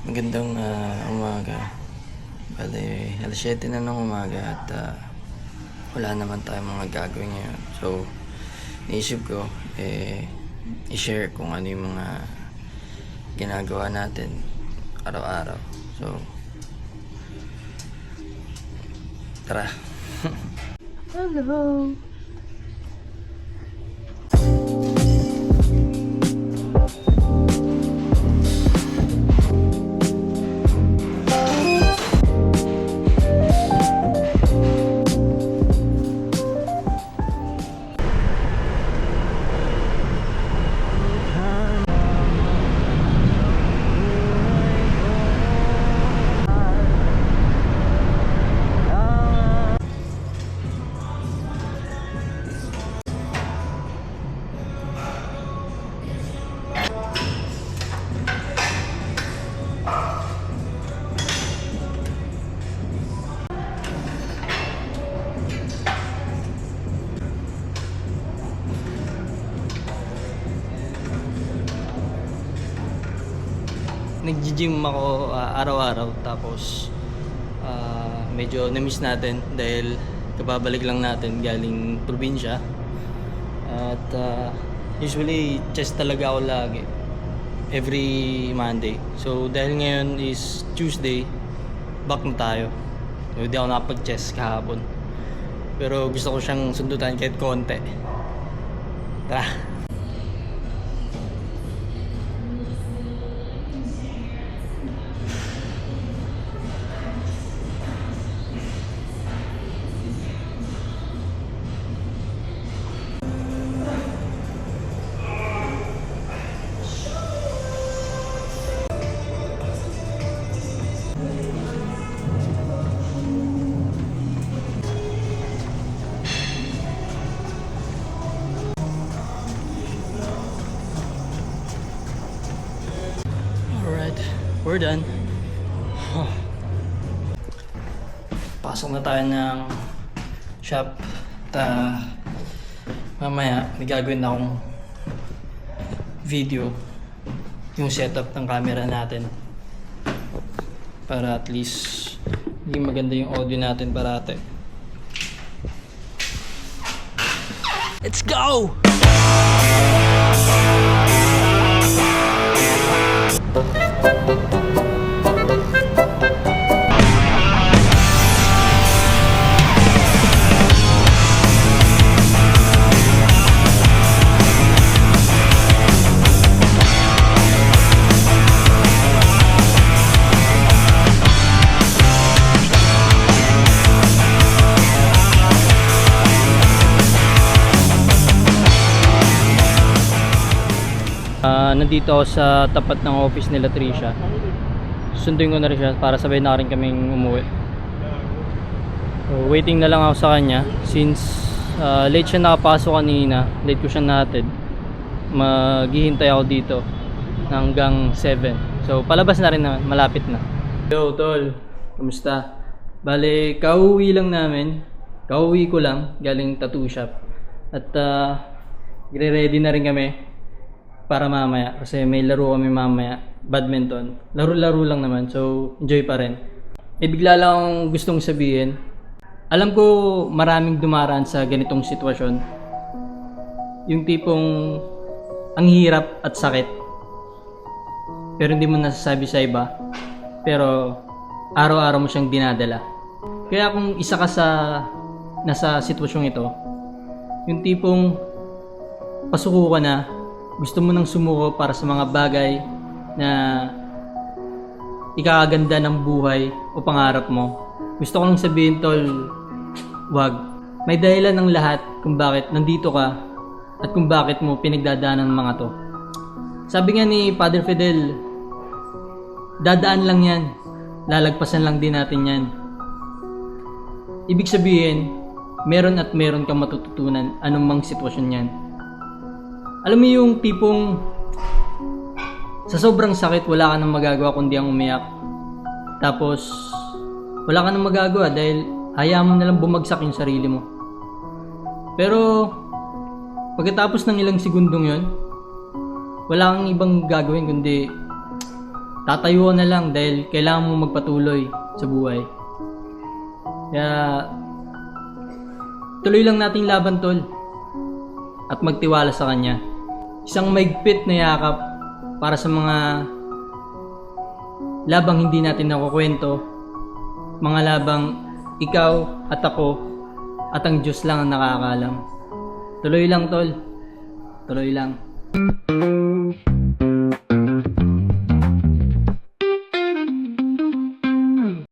Magandang umaga. Bale, alas 7 na ng umaga at wala naman tayong mga gagawin ngayon. So, naisip ko, i-share kung ano yung mga ginagawa natin araw-araw. So, tara. Hello! Nag-gym ako araw-araw, tapos medyo na-miss natin dahil kababalik lang natin galing probinsya. At usually chest talaga ako lagi every Monday. So dahil ngayon is Tuesday, back na tayo. So hindi ako nakapag-chest kahapon, pero gusto ko siyang sundutan kahit konti. Tara. We're done. Pasok na tayo ng shop. Mamaya may gagawin akong video, yung setup ng camera natin, para at least maging maganda yung audio natin parate. Let's go! Nandito ako sa tapat ng office nila Trisha. Sunduin ko na rin siya para sabay na rin kaming umuwi. So, waiting na lang ako sa kanya since late siya nakapasok kanina. Late ko siya natin. Maghihintay ako dito hanggang 7. So palabas na rin naman, malapit na. Yo tol, kamusta? Bale, kauwi lang namin. Kauwi ko lang galing tattoo shop. At gre-ready na rin kami para mamaya, kasi may laro kami mamaya, badminton. Laro-laro lang naman, so enjoy pa rin. Bigla lang akong gustong sabihin. Alam ko maraming dumaraan sa ganitong sitwasyon, yung tipong ang hirap at sakit, pero hindi mo nasasabi sa iba, pero araw-araw mo siyang dinadala. Kaya kung isa ka sa nasa sitwasyong ito, yung tipong pasuko ka na, gusto mo nang sumuko para sa mga bagay na ikakaganda ng buhay o pangarap mo, gusto ko lang sabihin tol, wag. May dahilan ng lahat kung bakit nandito ka at kung bakit mo pinagdadaanan ng mga to. Sabi nga ni Father Fidel, dadaan lang yan, lalagpasan lang din natin yan. Ibig sabihin, meron at meron kang matututunan anumang sitwasyon yan. Alam mo yung tipong sa sobrang sakit wala ka nang magagawa kundi ang umiyak. Tapos wala ka nang magagawa dahil hayaan mo na lang bumagsak yung sarili mo. Pero pagkatapos ng ilang segundong yon, wala kang ibang gagawin kundi tatayo ka na lang dahil kailangan mo magpatuloy sa buhay. Kaya tuloy lang nating laban, tol, at magtiwala sa kanya. Isang maigpit na yakap para sa mga labang hindi natin nakukwento, mga labang ikaw at ako at ang Diyos lang ang nakakaalam. Tuloy lang, tol. Tuloy lang.